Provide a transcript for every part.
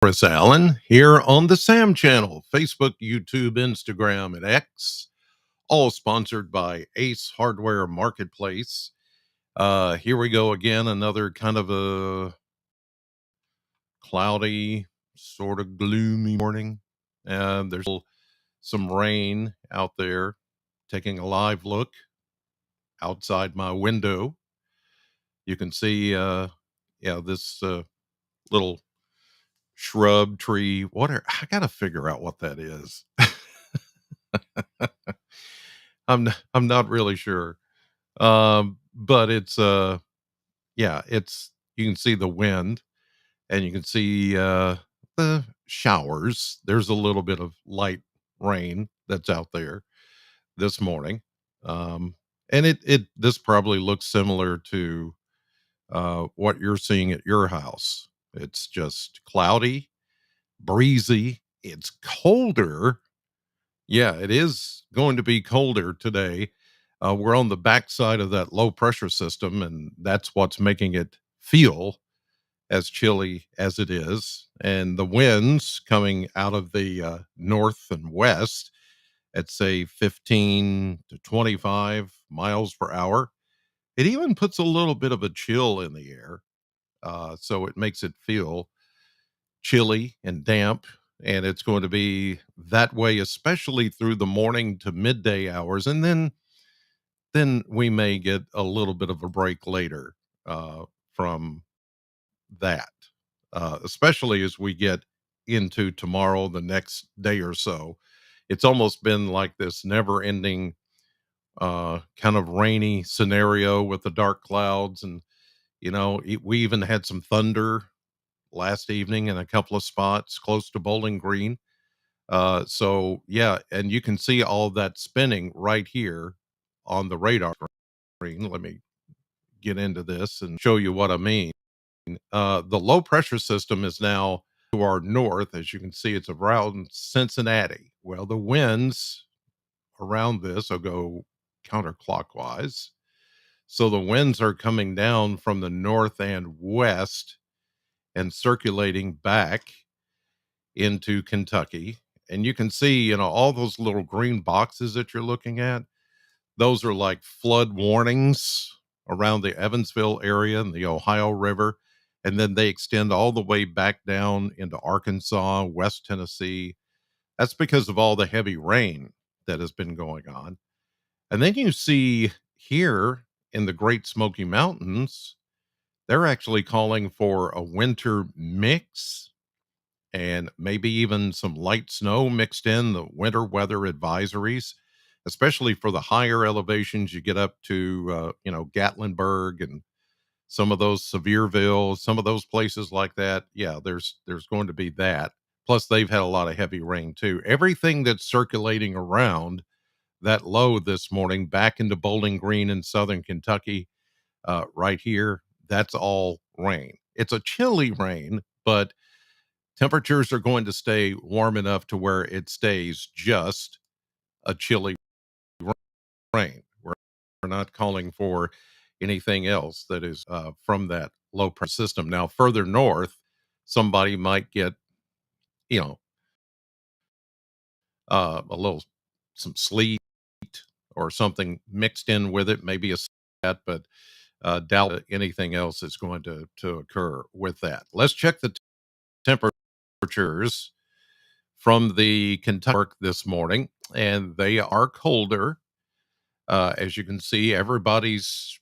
Chris Allen here on the Sam channel, Facebook, YouTube, Instagram, and X, all sponsored by Ace Hardware Marketplace. Here we go again, another kind of a cloudy, sort of gloomy morning. And there's some rain out there. Taking a live look outside my window, you can see, this little shrub tree. I gotta figure out what that is. I'm not really sure. But it's you can see the wind and you can see the showers. There's a little bit of light rain that's out there this morning. Um and it this probably looks similar to what you're seeing at your house. It's just cloudy, breezy. It's colder. Yeah, it is going to be colder today. We're on the backside of that low pressure system, and that's what's making it feel as chilly as it is. And the winds coming out of the north and west at say 15 to 25 miles per hour. It even puts a little bit of a chill in the air. So it makes it feel chilly and damp, and it's going to be that way especially through the morning to midday hours, and then we may get a little bit of a break later from that, especially as we get into tomorrow, the next day or so. It's almost been like this never ending kind of rainy scenario with the dark clouds, and we even had some thunder last evening in a couple of spots close to Bowling Green. So yeah, and you can see all of that spinning right here on the radar screen. Let me get into this and show you what I mean. The low pressure system is now to our north. As you can see, it's around Cincinnati. Well, the winds around this will go counterclockwise. So the winds are coming down from the north and west and circulating back into Kentucky. And you can see, all those little green boxes that you're looking at, those are like flood warnings around the Evansville area and the Ohio River. And then they extend all the way back down into Arkansas, West Tennessee. That's because of all the heavy rain that has been going on. And then you see here in the Great Smoky Mountains, they're actually calling for a winter mix and maybe even some light snow mixed in the winter weather advisories, especially for the higher elevations. You get up to, Gatlinburg and some of those Sevierville, some of those places like that. Yeah, there's going to be that. Plus, they've had a lot of heavy rain too. Everything that's circulating around that low this morning back into Bowling Green in southern Kentucky, right here, that's all rain. It's a chilly rain, but temperatures are going to stay warm enough to where it stays just a chilly rain. We're not calling for anything else that is from that low pressure system. Now, further north, somebody might get, you know, a little, some sleet or something mixed in with it, maybe a that, but doubt anything else is going to occur with that. Let's check the temperatures from the Kentucky this morning, and they are colder. As you can see, everybody's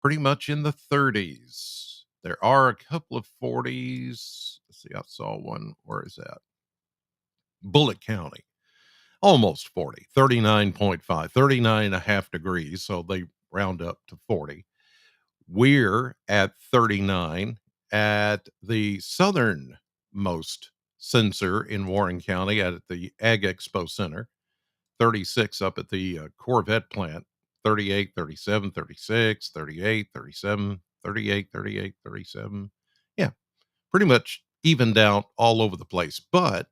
pretty much in the 30s. There are a couple of 40s. Let's see, I saw one. Where is that? Bullitt County, almost 40, 39.5, 39 and a half degrees. So they round up to 40. We're at 39 at the southernmost sensor in Warren County at the Ag Expo Center, 36 up at the Corvette plant, 38, 37, 36, 38, 37, 38, 38, 37. Yeah, pretty much evened out all over the place. But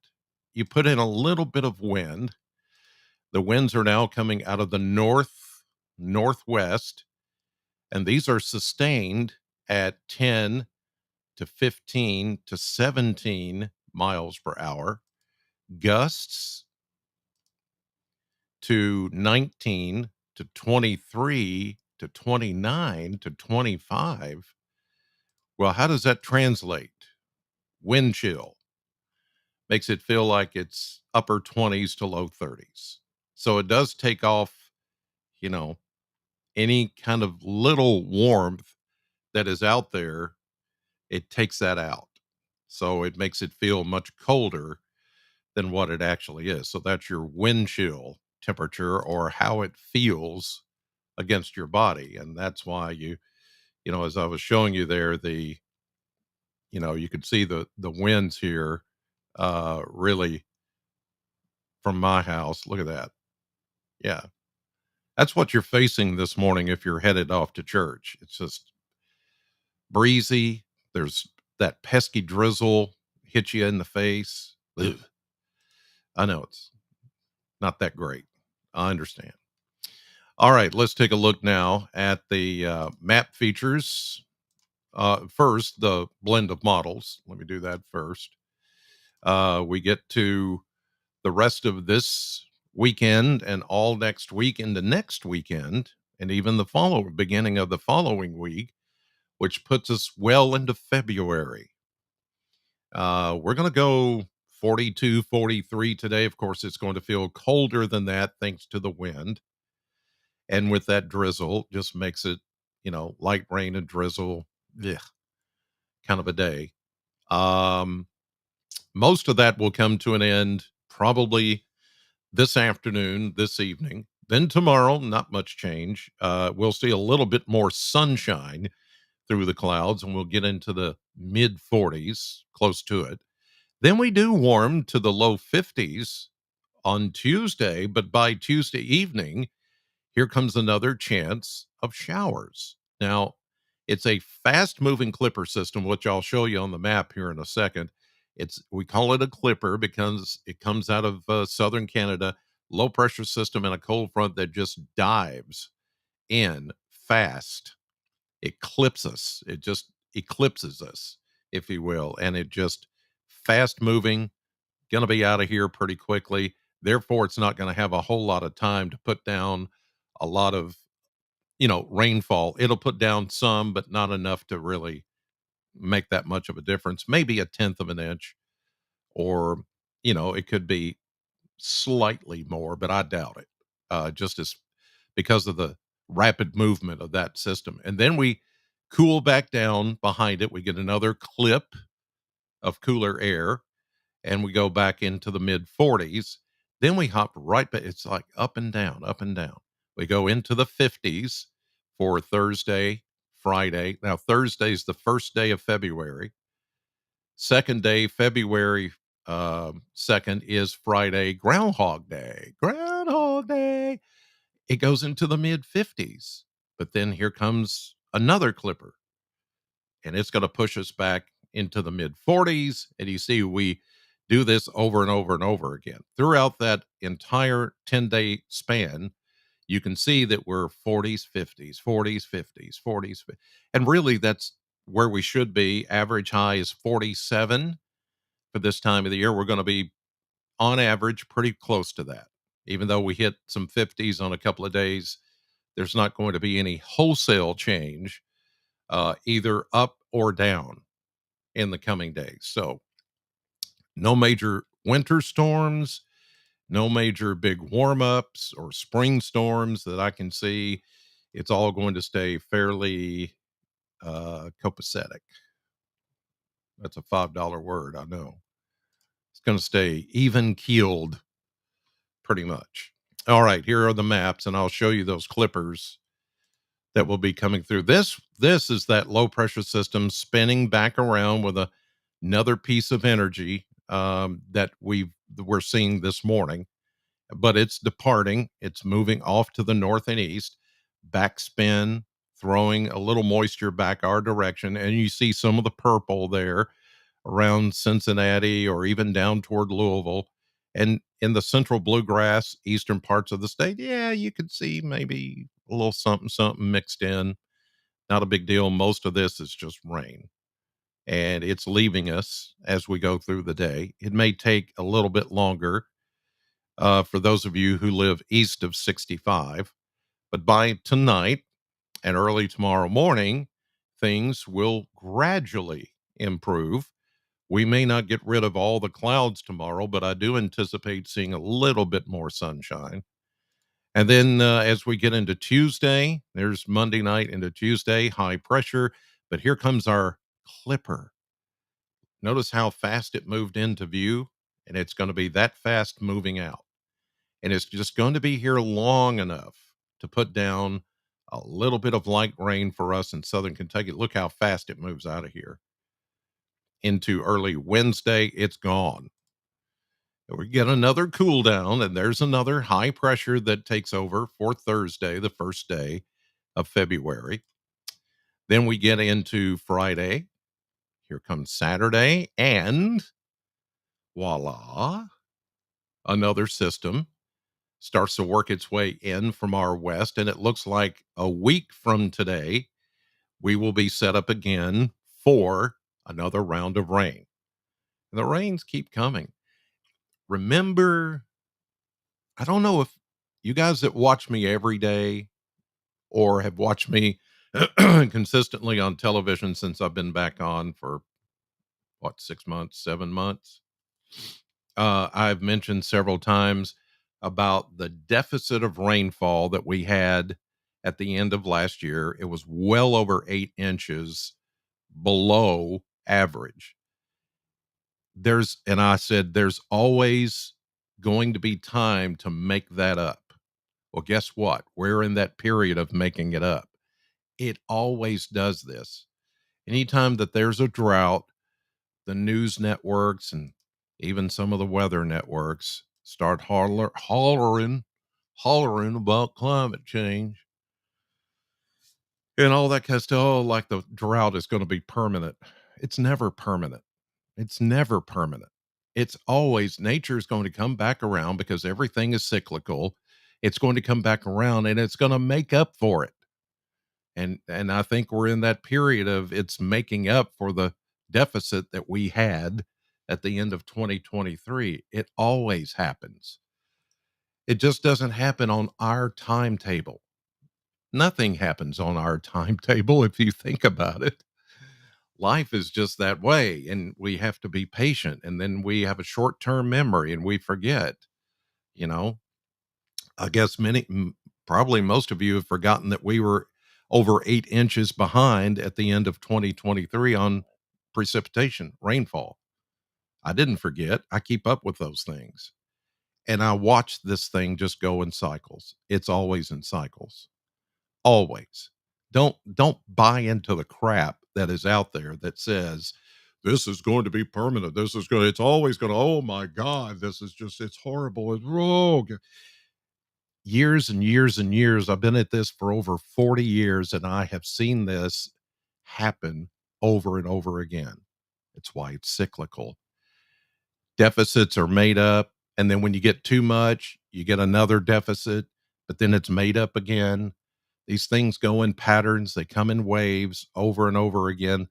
you put in a little bit of wind. The winds are now coming out of the northwest, and these are sustained at 10 to 15 to 17 miles per hour, gusts to 19 to 23 to 29 to 25. Well, how does that translate? Wind chill makes it feel like it's upper 20s to low 30s. So it does take off, you know, any kind of little warmth that is out there, it takes that out. So it makes it feel much colder than what it actually is. So that's your wind chill temperature or how it feels against your body. And that's why as I was showing you there, you could see the winds here really from my house. Look at that. Yeah. That's what you're facing this morning if you're headed off to church. It's just breezy. There's that pesky drizzle hit you in the face. Ugh. I know it's not that great. I understand. All right, let's take a look now at the map features. First, the blend of models. Let me do that first. We get to the rest of this weekend and all next week into next weekend, and even the beginning of the following week, which puts us well into February. We're going to go 42, 43 today. Of course, it's going to feel colder than that thanks to the wind. And with that drizzle, just makes it, light rain and drizzle, ugh, kind of a day. Um, Most of that will come to an end probably this afternoon, this evening. Then tomorrow, not much change. We'll see a little bit more sunshine through the clouds, and we'll get into the mid 40s, close to it. Then we do warm to the low 50s on Tuesday, but by Tuesday evening, here comes another chance of showers. Now, it's a fast moving clipper system, which I'll show you on the map here in a second. We call it a clipper because it comes out of southern Canada, low pressure system and a cold front that just dives in fast. It clips us. It just eclipses us, if you will, and it just fast moving, going to be out of here pretty quickly. Therefore, it's not going to have a whole lot of time to put down a lot of, rainfall. It'll put down some, but not enough to really make that much of a difference. Maybe a tenth of an inch, or, it could be slightly more, but I doubt it. Just as because of the rapid movement of that system. And then we cool back down behind it. We get another clip of cooler air and we go back into the mid 40s. Then we hop right back. It's like up and down, up and down. We go into the 50s for Thursday, Friday. Now, Thursday's the first day of February. Second day, February 2nd, is Friday, Groundhog Day. Groundhog Day. It goes into the mid 50s. But then here comes another clipper and it's going to push us back into the mid 40s. And you see, we do this over and over and over again throughout that entire 10-day span. You can see that we're 40s, 50s, 40s, 50s, 40s. And really, that's where we should be. Average high is 47 for this time of the year. We're going to be on average pretty close to that. Even though we hit some 50s on a couple of days, there's not going to be any wholesale change, either up or down in the coming days. So, no major winter storms, no major big warm ups or spring storms that I can see. It's all going to stay fairly copacetic. That's a $5 word, I know. It's going to stay even keeled pretty much. All right, here are the maps, and I'll show you those clippers that will be coming through. This is that low pressure system spinning back around with another piece of energy that we're seeing this morning, but it's departing. It's moving off to the north and east, backspin, throwing a little moisture back our direction, and you see some of the purple there around Cincinnati or even down toward Louisville. And in the central bluegrass, eastern parts of the state, yeah, you could see maybe a little something, something mixed in. Not a big deal. Most of this is just rain. and it's leaving us as we go through the day. It may take a little bit longer for those of you who live east of 65, but by tonight and early tomorrow morning, things will gradually improve. We may not get rid of all the clouds tomorrow, but I do anticipate seeing a little bit more sunshine. And then as we get into Tuesday, there's Monday night into Tuesday, high pressure. But here comes our clipper. Notice how fast it moved into view, and it's going to be that fast moving out. And it's just going to be here long enough to put down a little bit of light rain for us in southern Kentucky. Look how fast it moves out of here. Into early Wednesday, it's gone. We get another cool down, and there's another high pressure that takes over for Thursday, the first day of February. Then we get into Friday. Here comes Saturday, and voila, another system starts to work its way in from our west. And it looks like a week from today, we will be set up again for another round of rain. And the rains keep coming. Remember, I don't know if you guys that watch me every day or have watched me consistently on television since I've been back on for what, 6 months, 7 months. I've mentioned several times about the deficit of rainfall that we had at the end of last year. It was well over 8 inches below average. And I said, there's always going to be time to make that up. Well, guess what? We're in that period of making it up. It always does this. Anytime that there's a drought, the news networks and even some of the weather networks start hollering about climate change and all that kind of stuff. Oh, like the drought is going to be permanent. It's never permanent. It's never permanent. It's always nature is going to come back around because everything is cyclical. It's going to come back around and it's going to make up for it. And I think we're in that period of it's making up for the deficit that we had at the end of 2023. It always happens. It just doesn't happen on our timetable. Nothing happens on our timetable if you think about it. Life is just that way, and we have to be patient, and then we have a short-term memory and we forget, you know. I guess probably most of you have forgotten that we were over 8 inches behind at the end of 2023 on precipitation, rainfall. I didn't forget. I keep up with those things. And I watch this thing just go in cycles. It's always in cycles. Always. Don't buy into the crap that is out there that says this is going to be permanent. It's always going to, oh my God, it's horrible. It's wrong. Years and years and years. I've been at this for over 40 years and I have seen this happen over and over again. It's why it's cyclical. Deficits are made up. And then when you get too much, you get another deficit, but then it's made up again. These things go in patterns, they come in waves over and over again.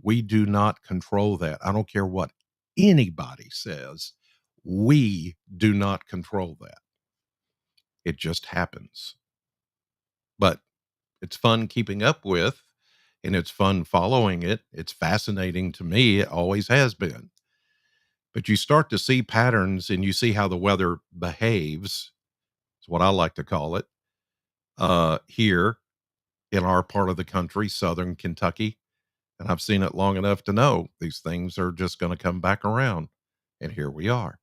We do not control that. I don't care what anybody says. We do not control that. It just happens. But it's fun keeping up with, and it's fun following it. It's fascinating to me. It always has been. But you start to see patterns and you see how the weather behaves. It's what I like to call it. Here in our part of the country, southern Kentucky. And I've seen it long enough to know these things are just going to come back around. And here we are.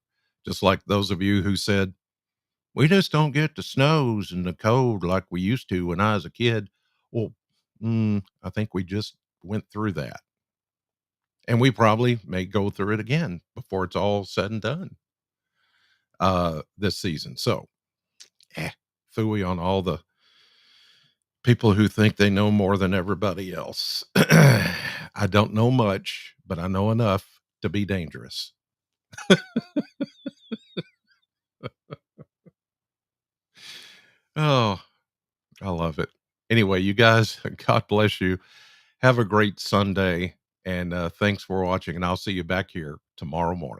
Just like those of you who said, we just don't get the snows and the cold like we used to when I was a kid. Well, I think we just went through that. And we probably may go through it again before it's all said and done this season. So, phooey on all the people who think they know more than everybody else. I don't know much, but I know enough to be dangerous. Oh, I love it. Anyway, you guys, God bless you. Have a great Sunday. And thanks for watching, and I'll see you back here tomorrow morning.